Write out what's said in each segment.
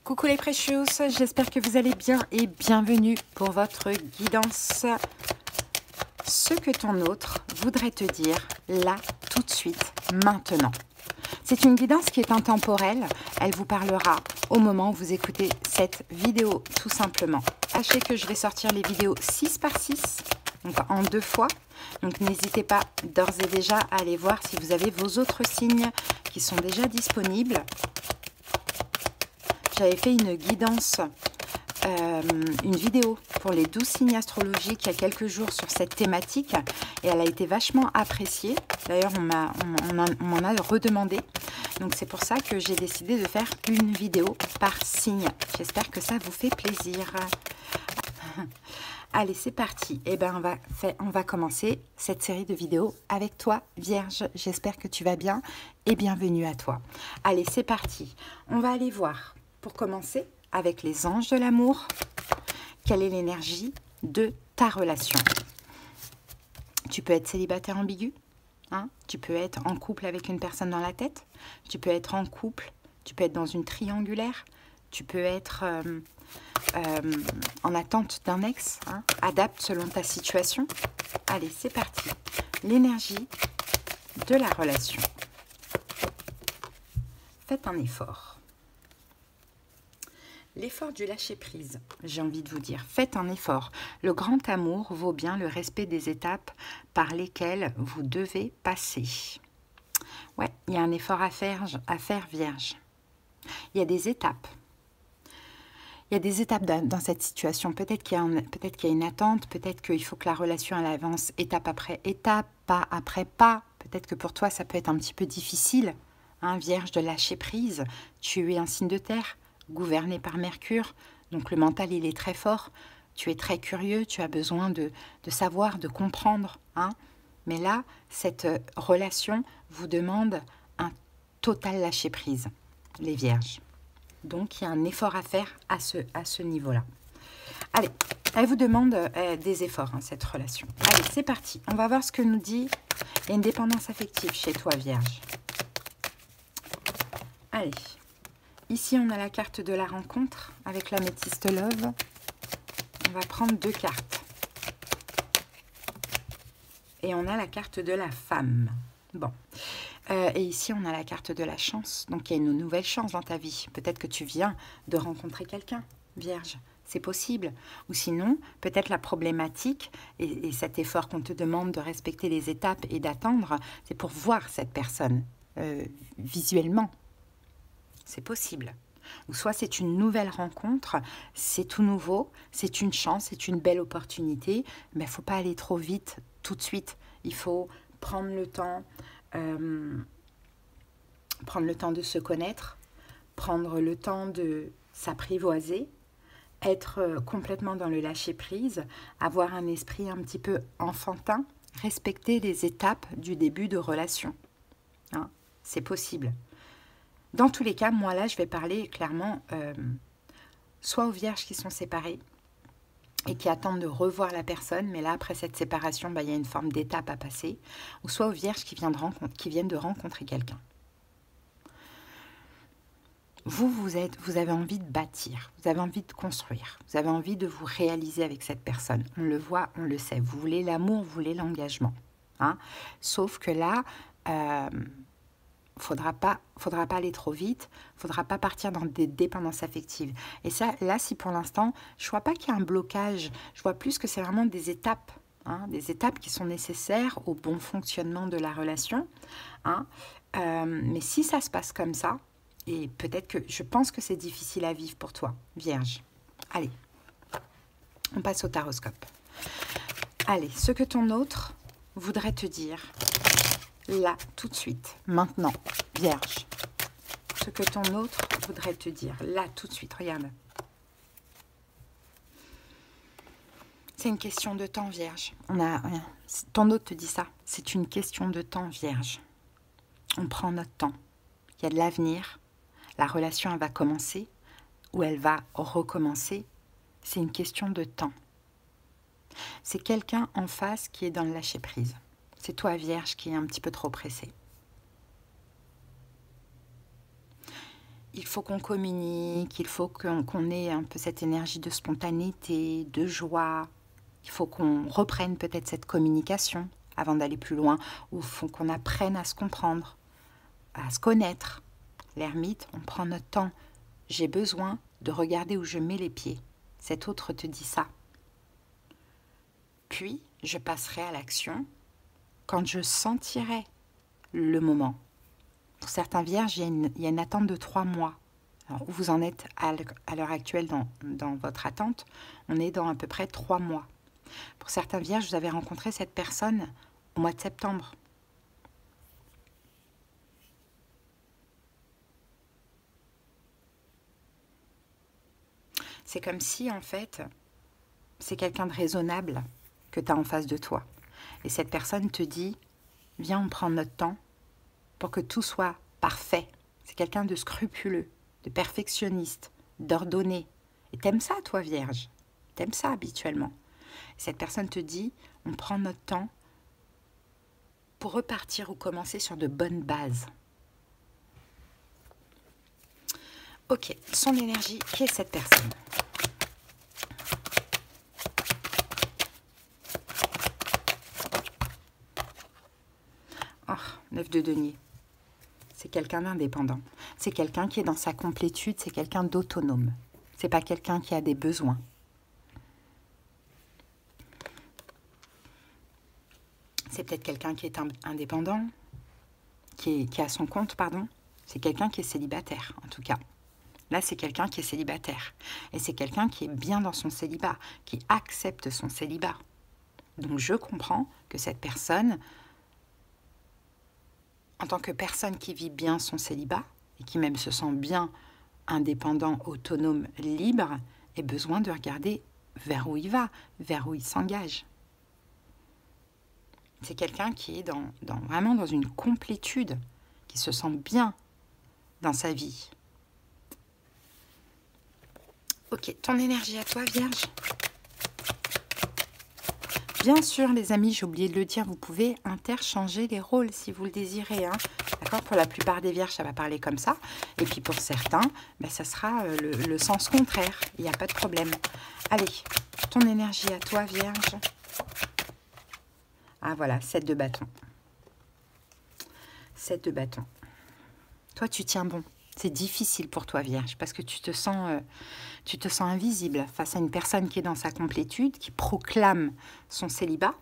Coucou les Precious, j'espère que vous allez bien et bienvenue pour votre guidance. Ce que ton autre voudrait te dire là, tout de suite, maintenant. C'est une guidance qui est intemporelle, elle vous parlera au moment où vous écoutez cette vidéo tout simplement. Sachez que je vais sortir les vidéos 6 par 6, donc en 2 fois. Donc n'hésitez pas d'ores et déjà à aller voir si vous avez vos autres signes qui sont déjà disponibles. J'avais fait une guidance, une vidéo pour les 12 signes astrologiques il y a quelques jours sur cette thématique et elle a été vachement appréciée. D'ailleurs, on m'en a redemandé. Donc c'est pour ça que j'ai décidé de faire une vidéo par signe. J'espère que ça vous fait plaisir. Allez, c'est parti. Eh ben, on va commencer cette série de vidéos avec toi, Vierge. J'espère que tu vas bien et bienvenue à toi. Allez, c'est parti. On va aller voir, pour commencer, avec les anges de l'amour, quelle est l'énergie de ta relation. Tu peux être célibataire ambigu, hein? Tu peux être en couple avec une personne dans la tête, tu peux être en couple, tu peux être dans une triangulaire, tu peux être en attente d'un ex, hein? Adapte selon ta situation. Allez, c'est parti. L'énergie de la relation. Faites un effort. L'effort du lâcher-prise, j'ai envie de vous dire, faites un effort. Le grand amour vaut bien le respect des étapes par lesquelles vous devez passer. Ouais, il y a un effort à faire, Vierge. Il y a des étapes. Il y a des étapes dans cette situation. Peut-être qu'il y a une attente, peut-être qu'il faut que la relation elle avance étape après étape, pas après pas. Peut-être que pour toi, ça peut être un petit peu difficile, hein, Vierge, de lâcher prise. Tu es un signe de terre, gouverné par Mercure, donc le mental il est très fort, tu es très curieux, tu as besoin de savoir, de comprendre, hein. Mais là, cette relation vous demande un total lâcher-prise, les Vierges. Donc il y a un effort à faire à ce niveau-là. Allez, elle vous demande des efforts, hein, cette relation. Allez, c'est parti, on va voir ce que nous dit. Il y a une dépendance affective chez toi, Vierge. Allez. Ici, on a la carte de la rencontre avec l'améthyste Love. On va prendre 2 cartes. Et on a la carte de la femme. Bon. Et ici, on a la carte de la chance. Donc, il y a une nouvelle chance dans ta vie. Peut-être que tu viens de rencontrer quelqu'un, Vierge. C'est possible. Ou sinon, peut-être la problématique et cet effort qu'on te demande de respecter les étapes et d'attendre, c'est pour voir cette personne visuellement. C'est possible. Ou soit c'est une nouvelle rencontre, c'est tout nouveau, c'est une chance, c'est une belle opportunité, mais il ne faut pas aller trop vite tout de suite. Il faut prendre le temps de se connaître, prendre le temps de s'apprivoiser, être complètement dans le lâcher-prise, avoir un esprit un petit peu enfantin, respecter les étapes du début de relation. Hein, c'est possible. Dans tous les cas, moi là, je vais parler clairement soit aux vierges qui sont séparées et qui attendent de revoir la personne, mais là, après cette séparation, il y a une forme d'étape à passer, ou soit aux vierges qui viennent de rencontrer quelqu'un. Vous avez envie de bâtir, vous avez envie de construire, vous avez envie de vous réaliser avec cette personne. On le voit, on le sait. Vous voulez l'amour, vous voulez l'engagement. Hein? Sauf que là... faudra pas aller trop vite, faudra pas partir dans des dépendances affectives. Et ça, là, si pour l'instant, je vois pas qu'il y a un blocage, je vois plus que c'est vraiment des étapes, hein, des étapes qui sont nécessaires au bon fonctionnement de la relation. Hein. Mais si ça se passe comme ça, et peut-être que je pense que c'est difficile à vivre pour toi, Vierge. Allez, on passe au taroscope. Allez, ce que ton autre voudrait te dire... là, tout de suite, maintenant, Vierge. Ce que ton autre voudrait te dire, là, tout de suite, regarde. C'est une question de temps, Vierge. Ton autre te dit ça. C'est une question de temps, Vierge. On prend notre temps. Il y a de l'avenir. La relation, elle va commencer ou elle va recommencer. C'est une question de temps. C'est quelqu'un en face qui est dans le lâcher-prise. C'est toi, Vierge, qui est un petit peu trop pressée. il faut qu'on communique, il faut qu'on ait un peu cette énergie de spontanéité, de joie. Il faut qu'on reprenne peut-être cette communication avant d'aller plus loin, ou il faut qu'on apprenne à se comprendre, à se connaître. L'ermite, on prend notre temps. J'ai besoin de regarder où je mets les pieds. Cet autre te dit ça. Puis, je passerai à l'action quand je sentirai le moment. Pour certains vierges, il y a une attente de 3 mois. Alors, où vous en êtes à l'heure actuelle dans votre attente? On est dans à peu près 3 mois. Pour certains vierges, vous avez rencontré cette personne au mois de septembre. C'est comme si, en fait, c'est quelqu'un de raisonnable que tu as en face de toi. Et cette personne te dit, viens, on prend notre temps pour que tout soit parfait. C'est quelqu'un de scrupuleux, de perfectionniste, d'ordonné. Et t'aimes ça, toi, vierge. T'aimes ça habituellement. Et cette personne te dit, on prend notre temps pour repartir ou commencer sur de bonnes bases. Ok, son énergie, qui est cette personne? Oh, 9 de denier. C'est quelqu'un d'indépendant. C'est quelqu'un qui est dans sa complétude, c'est quelqu'un d'autonome. C'est pas quelqu'un qui a des besoins. C'est peut-être quelqu'un qui est indépendant, qui a son compte, pardon. C'est quelqu'un qui est célibataire, en tout cas. Là, c'est quelqu'un qui est célibataire. Et c'est quelqu'un qui est bien dans son célibat, qui accepte son célibat. Donc, je comprends que cette personne, en tant que personne qui vit bien son célibat, et qui même se sent bien indépendant, autonome, libre, ait besoin de regarder vers où il va, vers où il s'engage. C'est quelqu'un qui est vraiment dans une complétude, qui se sent bien dans sa vie. Ok, ton énergie à toi, Vierge. Bien sûr, les amis, j'ai oublié de le dire, vous pouvez interchanger les rôles si vous le désirez. Hein. D'accord? Pour la plupart des vierges, ça va parler comme ça. Et puis pour certains, ben, ça sera le sens contraire. Il n'y a pas de problème. Allez, ton énergie à toi, Vierge. Ah voilà, 7 de bâton. 7 de bâton. Toi, tu tiens bon. C'est difficile pour toi, Vierge, parce que tu te sens invisible face à une personne qui est dans sa complétude, qui proclame son célibat.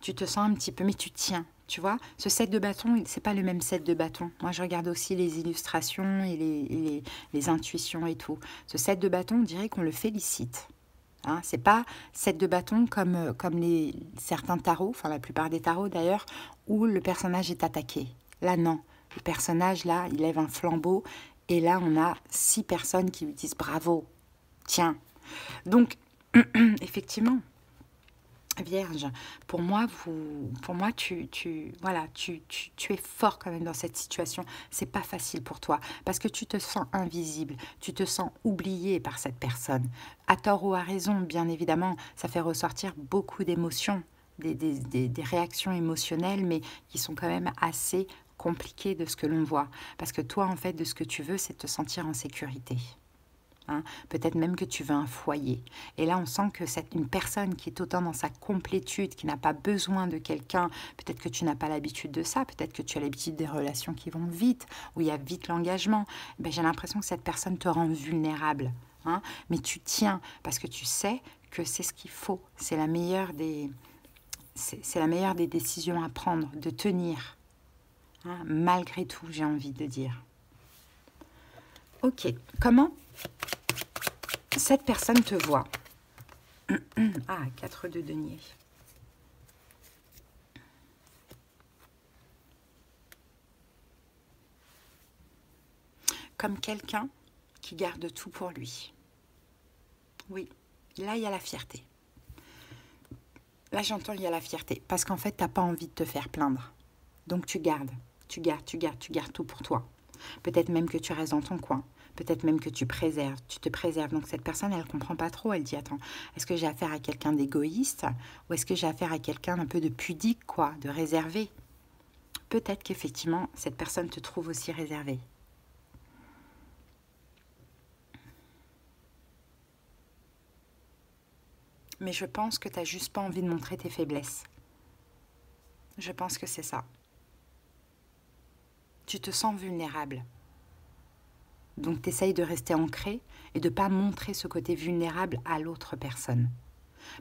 Tu te sens un petit peu, mais tu tiens, tu vois. Ce 7 de bâton, c'est pas le même 7 de bâton. Moi, je regarde aussi les illustrations et les intuitions et tout. Ce 7 de bâton, on dirait qu'on le félicite. Hein, c'est pas 7 de bâton comme certains tarots, enfin la plupart des tarots d'ailleurs, où le personnage est attaqué. Là, non. Le personnage, là, il lève un flambeau. Et là, on a 6 personnes qui lui disent bravo. Tiens. Donc, effectivement, Vierge, pour moi, tu es fort quand même dans cette situation. C'est pas facile pour toi parce que tu te sens invisible, tu te sens oublié par cette personne. À tort ou à raison, bien évidemment, ça fait ressortir beaucoup d'émotions, des réactions émotionnelles, mais qui sont quand même assez compliquées de ce que l'on voit. Parce que toi, en fait, de ce que tu veux, c'est te sentir en sécurité. Hein, peut-être même que tu veux un foyer. Et là, on sent que c'est une personne qui est autant dans sa complétude, qui n'a pas besoin de quelqu'un. Peut-être que tu n'as pas l'habitude de ça. Peut-être que tu as l'habitude des relations qui vont vite, où il y a vite l'engagement. Ben, j'ai l'impression que cette personne te rend vulnérable. Hein, mais tu tiens parce que tu sais que c'est ce qu'il faut. C'est la meilleure des décisions à prendre, de tenir. Hein, malgré tout, j'ai envie de dire. Ok, comment cette personne te voit? Ah, 4 de denier. Comme quelqu'un qui garde tout pour lui. Oui, là, il y a la fierté. Là, j'entends, il y a la fierté. Parce qu'en fait, tu n'as pas envie de te faire plaindre. Donc, tu gardes tout pour toi. Peut-être même que tu restes dans ton coin. Peut-être même que tu te préserves. Donc cette personne, elle ne comprend pas trop. Elle dit, attends, est-ce que j'ai affaire à quelqu'un d'égoïste ou est-ce que j'ai affaire à quelqu'un d'un peu de pudique, quoi, de réservé? Peut-être qu'effectivement, cette personne te trouve aussi réservée. Mais je pense que tu n'as juste pas envie de montrer tes faiblesses. Je pense que c'est ça. Tu te sens vulnérable. Donc tu essayes de rester ancré et de ne pas montrer ce côté vulnérable à l'autre personne.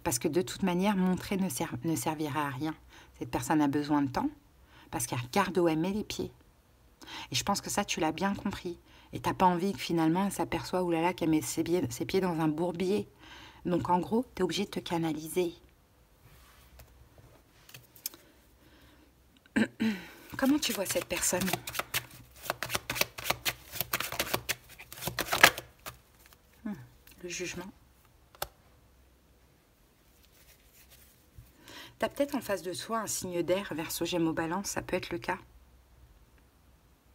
Parce que de toute manière, montrer ne servira à rien. Cette personne a besoin de temps parce qu'elle regarde où elle met les pieds. Et je pense que ça, tu l'as bien compris. Et tu n'as pas envie que finalement, elle s'aperçoive, oulala, qu'elle met ses pieds dans un bourbier. Donc en gros, tu es obligé de te canaliser. Comment tu vois cette personne? Le jugement. Tu as peut-être en face de toi un signe d'air, Verseau, Gémeaux, Balance, ça peut être le cas.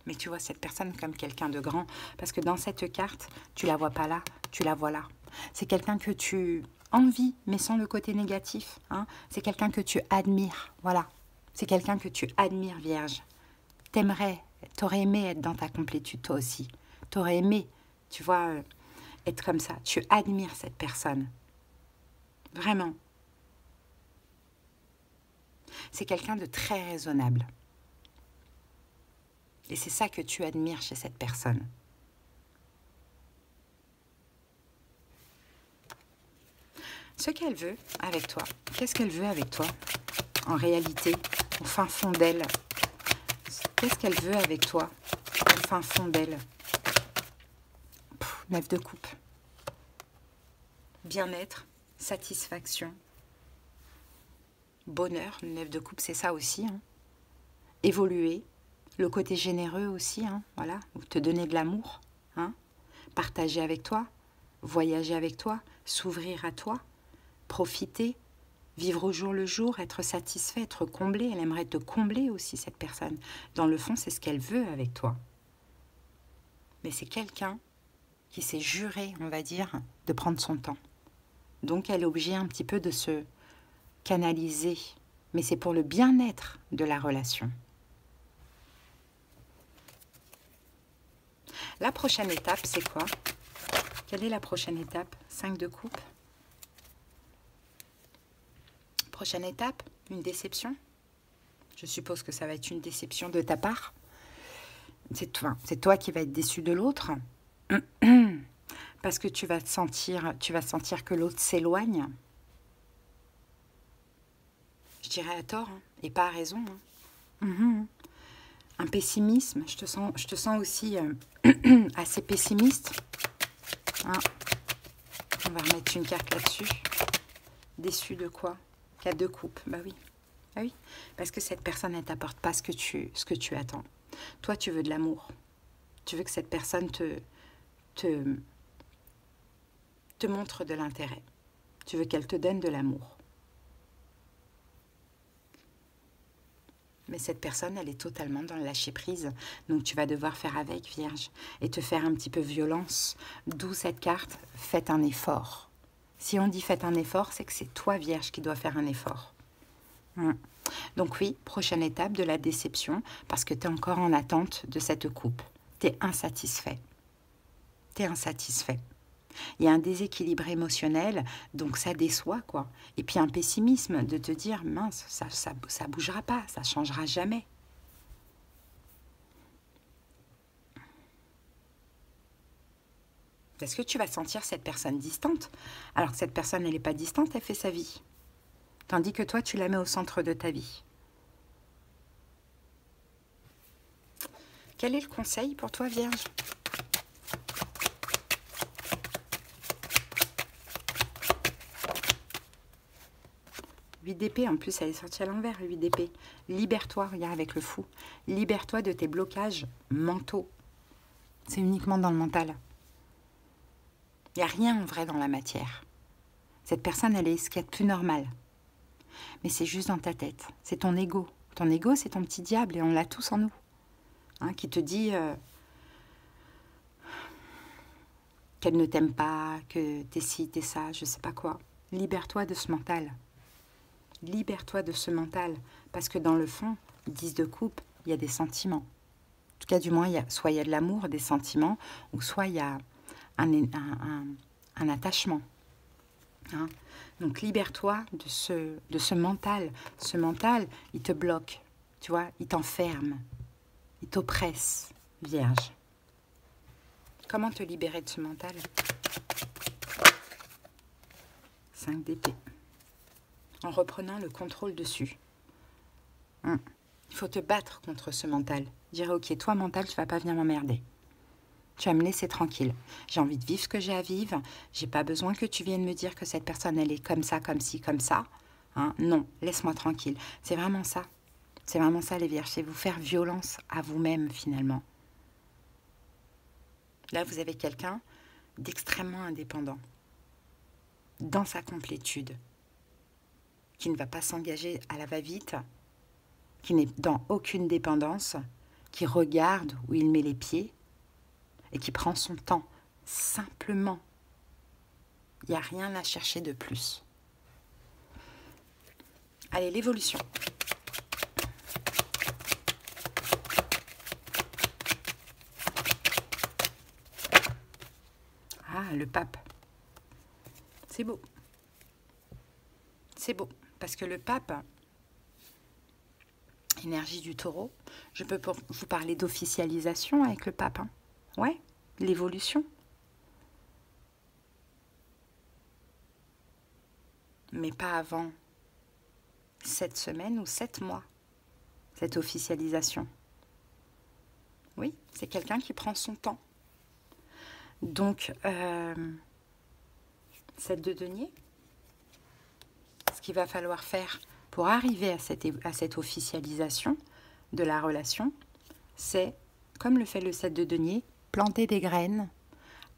Mais tu vois cette personne comme quelqu'un de grand, parce que dans cette carte, tu la vois pas là, tu la vois là. C'est quelqu'un que tu envies, mais sans le côté négatif. Hein. C'est quelqu'un que tu admires, voilà. C'est quelqu'un que tu admires, Vierge. T'aurais aimé être dans ta complétude, toi aussi. T'aurais aimé, tu vois, être comme ça. Tu admires cette personne. Vraiment. C'est quelqu'un de très raisonnable. Et c'est ça que tu admires chez cette personne. Ce qu'elle veut avec toi, qu'est-ce qu'elle veut avec toi? En réalité, au fin fond d'elle, qu'est-ce qu'elle veut avec toi? Au fin fond d'elle. 9 de coupe. Bien-être, satisfaction, bonheur. 9 de coupe, c'est ça aussi. Hein. Évoluer. Le côté généreux aussi, hein, voilà, te donner de l'amour, hein, partager avec toi, voyager avec toi, s'ouvrir à toi, profiter, vivre au jour le jour, être satisfait, être comblé. Elle aimerait te combler aussi, cette personne. Dans le fond, c'est ce qu'elle veut avec toi. Mais c'est quelqu'un qui s'est juré, on va dire, de prendre son temps. Donc, elle est obligée un petit peu de se canaliser. Mais c'est pour le bien-être de la relation. La prochaine étape, c'est quoi? Quelle est la prochaine étape? 5 de coupe. Prochaine étape, une déception. Je suppose que ça va être une déception de ta part. C'est toi qui vas être déçu de l'autre. Parce que tu vas sentir que l'autre s'éloigne. Je dirais à tort, hein, et pas à raison. Hein. Un pessimisme, je te sens aussi assez pessimiste. Hein. On va remettre une carte là-dessus. Déçu de quoi? 4 de coupe, bah oui. Ah oui. Parce que cette personne, elle ne t'apporte pas ce que tu attends. Toi, tu veux de l'amour. Tu veux que cette personne te montre de l'intérêt. Tu veux qu'elle te donne de l'amour. Mais cette personne, elle est totalement dans le lâcher-prise. Donc, tu vas devoir faire avec, Vierge, et te faire un petit peu violence. D'où cette carte, faites un effort. Si on dit faites un effort, c'est que c'est toi, Vierge, qui dois faire un effort. Donc oui, prochaine étape de la déception, parce que tu es encore en attente de cette coupe. Tu es insatisfait. Tu es insatisfait. Il y a un déséquilibre émotionnel, donc ça déçoit, quoi. Et puis un pessimisme de te dire, mince, ça bougera pas, ça changera jamais. Est-ce que tu vas sentir cette personne distante? Alors que cette personne, elle n'est pas distante, elle fait sa vie. Tandis que toi, tu la mets au centre de ta vie. Quel est le conseil pour toi, Vierge? d'épée, en plus elle est sortie à l'envers, 8 d'épée. Libère-toi, regarde avec le fou. Libère-toi de tes blocages mentaux. C'est uniquement dans le mental. Il n'y a rien en vrai dans la matière. Cette personne, elle est ce qu'il y a de plus normal. Mais c'est juste dans ta tête. C'est ton ego. Ton ego, c'est ton petit diable et on l'a tous en nous. Hein, qui te dit qu'elle ne t'aime pas, que t'es ci, t'es ça, je sais pas quoi. Libère-toi de ce mental. Libère-toi de ce mental. Parce que dans le fond, 10 de coupe, il y a des sentiments. En tout cas, du moins, soit il y a de l'amour, des sentiments, ou soit il y a un attachement. Hein. Donc, libère-toi de ce mental. Ce mental, il te bloque, tu vois, il t'enferme, il t'oppresse, Vierge. Comment te libérer de ce mental? 5 d'épée. En reprenant le contrôle dessus. Il faut te battre contre ce mental. Dire, ok, toi mental, tu vas pas venir m'emmerder. Tu vas me laisser tranquille. J'ai envie de vivre ce que j'ai à vivre. J'ai pas besoin que tu viennes me dire que cette personne, elle est comme ça, comme ci, comme ça. Hein, non, laisse-moi tranquille. C'est vraiment ça. C'est vraiment ça, les Vierges. C'est vous faire violence à vous-même, finalement. Là, vous avez quelqu'un d'extrêmement indépendant. Dans sa complétude. Qui ne va pas s'engager à la va-vite. Qui n'est dans aucune dépendance. Qui regarde où il met les pieds. Et qui prend son temps. Simplement. Il n'y a rien à chercher de plus. Allez, l'évolution. Ah, le pape. C'est beau. C'est beau. Parce que le pape, énergie du taureau, je peux vous parler d'officialisation avec le pape. Hein. Ouais, l'évolution. Mais pas avant 7 semaines ou 7 mois, cette officialisation. Oui, c'est quelqu'un qui prend son temps. Donc, 7 de denier, ce qu'il va falloir faire pour arriver à cette officialisation de la relation, c'est, comme le fait le 7 de denier, planter des graines,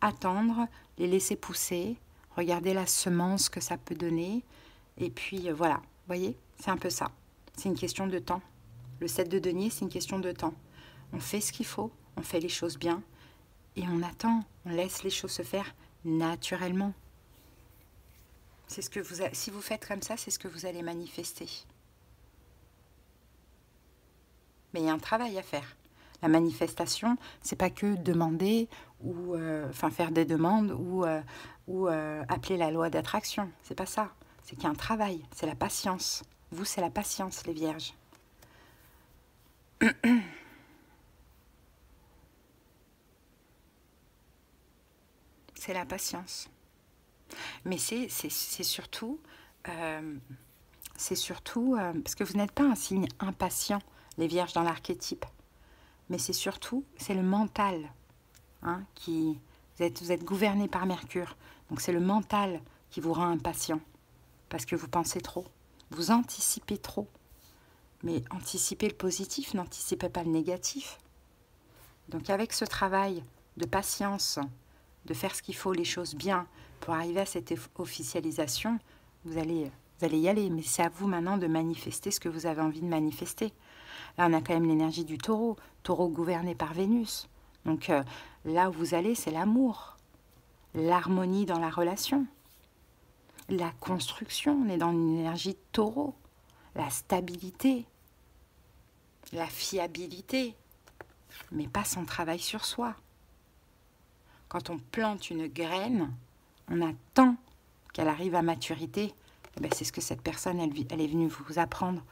attendre, les laisser pousser, regarder la semence que ça peut donner, et puis voilà, vous voyez, c'est un peu ça. C'est une question de temps. Le 7 de denier, c'est une question de temps. On fait ce qu'il faut, on fait les choses bien, et on attend, on laisse les choses se faire naturellement. C'est ce que si vous faites comme ça, c'est ce que vous allez manifester. Mais il y a un travail à faire. La manifestation, c'est pas que demander ou faire des demandes ou appeler la loi d'attraction. C'est pas ça. C'est qu'il y a un travail. C'est la patience. Vous, c'est la patience, les Vierges. C'est la patience. Mais c'est surtout, parce que vous n'êtes pas un signe impatient, les Vierges, dans l'archétype. Mais c'est surtout, c'est le mental. Hein, vous êtes gouverné par Mercure. Donc c'est le mental qui vous rend impatient. Parce que vous pensez trop. Vous anticipez trop. Mais anticipez le positif, n'anticipez pas le négatif. Donc avec ce travail de patience, de faire ce qu'il faut, les choses bien, pour arriver à cette officialisation, vous allez y aller. Mais c'est à vous maintenant de manifester ce que vous avez envie de manifester. Là, on a quand même l'énergie du taureau. Taureau gouverné par Vénus. Donc là où vous allez, c'est l'amour. L'harmonie dans la relation. La construction, on est dans une énergie de taureau. La stabilité. La fiabilité. Mais pas son travail sur soi. Quand on plante une graine, on attend qu'elle arrive à maturité. Eh bien, c'est ce que cette personne, elle est venue vous apprendre,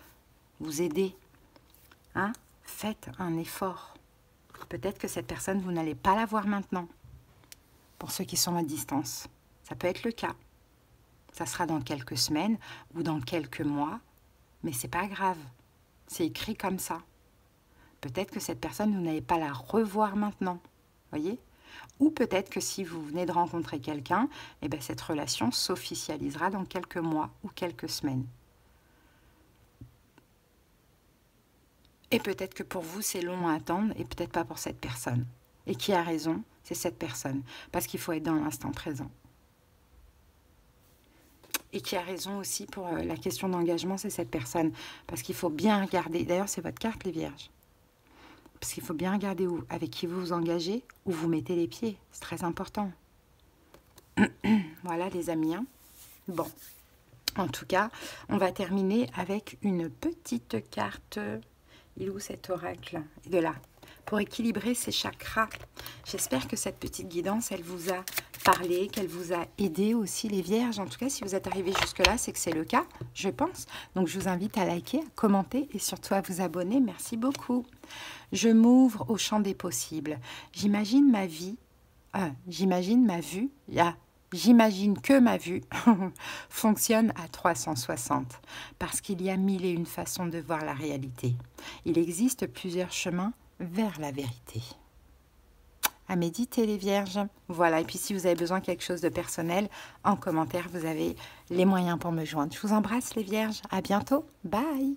vous aider. Hein? Faites un effort. Peut-être que cette personne, vous n'allez pas la voir maintenant. Pour ceux qui sont à distance, ça peut être le cas. Ça sera dans quelques semaines ou dans quelques mois, mais c'est pas grave. C'est écrit comme ça. Peut-être que cette personne, vous n'allez pas la revoir maintenant. Voyez? Ou peut-être que si vous venez de rencontrer quelqu'un, eh bien cette relation s'officialisera dans quelques mois ou quelques semaines. Et peut-être que pour vous, c'est long à attendre et peut-être pas pour cette personne. Et qui a raison? C'est cette personne. Parce qu'il faut être dans l'instant présent. Et qui a raison aussi pour la question d'engagement, c'est cette personne. Parce qu'il faut bien regarder. D'ailleurs, c'est votre carte, les Vierges. Parce qu'il faut bien regarder avec qui vous vous engagez, où vous mettez les pieds. C'est très important. Voilà, les amis. Hein. Bon. En tout cas, on va terminer avec une petite carte. Il est où cet oracle? De là. Pour équilibrer ses chakras. J'espère que cette petite guidance, elle vous a parlé, qu'elle vous a aidé aussi, les Vierges. En tout cas, si vous êtes arrivés jusque-là, c'est que c'est le cas, je pense. Donc, je vous invite à liker, à commenter et surtout à vous abonner. Merci beaucoup. Je m'ouvre au champ des possibles. J'imagine ma vie, j'imagine ma vue, j'imagine que ma vue fonctionne à 360 parce qu'il y a mille et une façons de voir la réalité. Il existe plusieurs chemins vers la vérité. À méditer les Vierges. Voilà, et puis si vous avez besoin de quelque chose de personnel, en commentaire, vous avez les moyens pour me joindre. Je vous embrasse les Vierges. À bientôt. Bye.